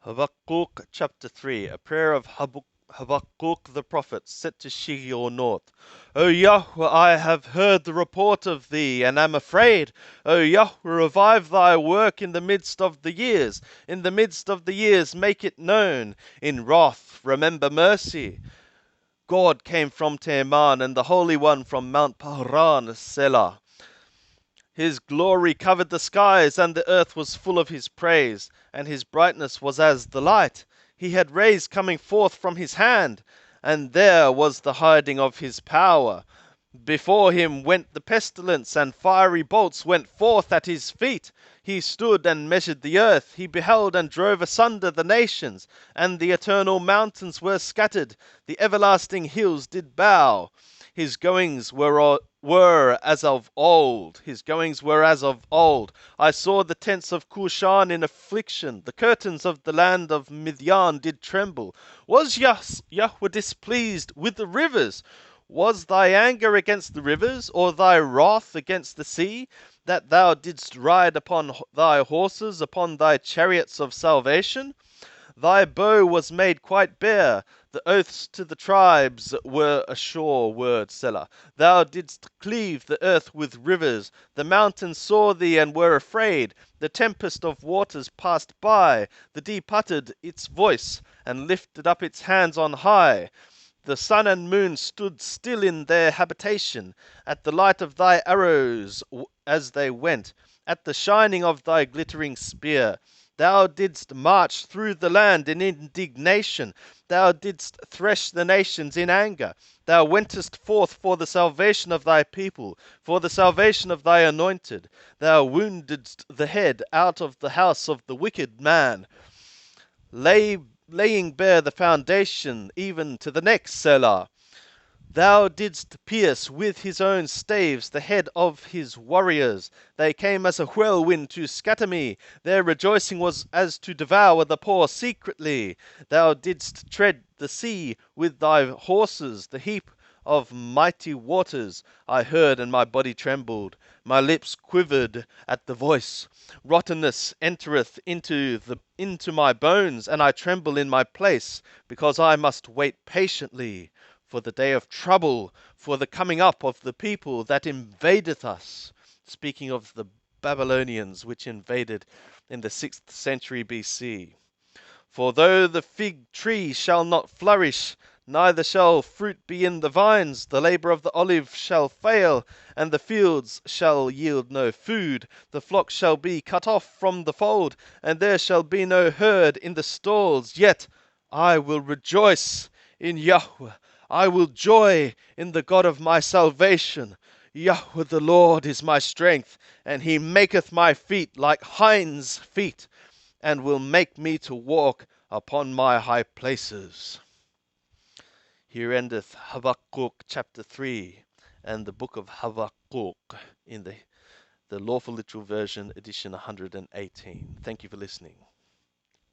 Habakkuk chapter 3, a prayer of Habakkuk the prophet, set to Sheol north. O Yahweh, I have heard the report of thee, and am afraid. O Yahweh, revive thy work in the midst of the years. In the midst of the years make it known. In wrath remember mercy. God came from Teman, and the Holy One from Mount Paran, Selah. His glory covered the skies, and the earth was full of his praise, and his brightness was as the light. He had rays coming forth from his hand, and there was the hiding of his power. Before him went the pestilence, and fiery bolts went forth at his feet. He stood and measured the earth. He beheld and drove asunder the nations, and the eternal mountains were scattered. The everlasting hills did bow. His goings were as of old. His goings were as of old. I saw the tents of Cushan in affliction. The curtains of the land of Midian did tremble. Was Yahweh displeased with the rivers? Was thy anger against the rivers, or thy wrath against the sea, that thou didst ride upon thy horses, upon thy chariots of salvation? Thy bow was made quite bare. The oaths to the tribes were a sure word, Selah. Thou didst cleave the earth with rivers. The mountains saw thee and were afraid. The tempest of waters passed by. The deep uttered its voice and lifted up its hands on high. The sun and moon stood still in their habitation, at the light of thy arrows as they went, at the shining of thy glittering spear. Thou didst march through the land in indignation. Thou didst thresh the nations in anger. Thou wentest forth for the salvation of thy people, for the salvation of thy anointed. Thou woundedst the head out of the house of the wicked man, laying bare the foundation even to the neck, Selah. Thou didst pierce with his own staves the head of his warriors. They came as a whirlwind to scatter me. Their rejoicing was as to devour the poor secretly. Thou didst tread the sea with thy horses, the heap of mighty waters. I heard, and my body trembled. My lips quivered at the voice. Rottenness entereth into my bones, and I tremble in my place, because I must wait patiently for the day of trouble, for the coming up of the people that invadeth us. Speaking of the Babylonians which invaded in the 6th century BC. For though the fig tree shall not flourish, neither shall fruit be in the vines, the labor of the olive shall fail, and the fields shall yield no food. The flock shall be cut off from the fold, and there shall be no herd in the stalls. Yet I will rejoice in Yahweh. I will joy in the God of my salvation. Yahweh the Lord is my strength, and he maketh my feet like hinds' feet, and will make me to walk upon my high places. Here endeth Habakkuk chapter 3, and the book of Habakkuk in the Lawful Literal version, edition 118. Thank you for listening.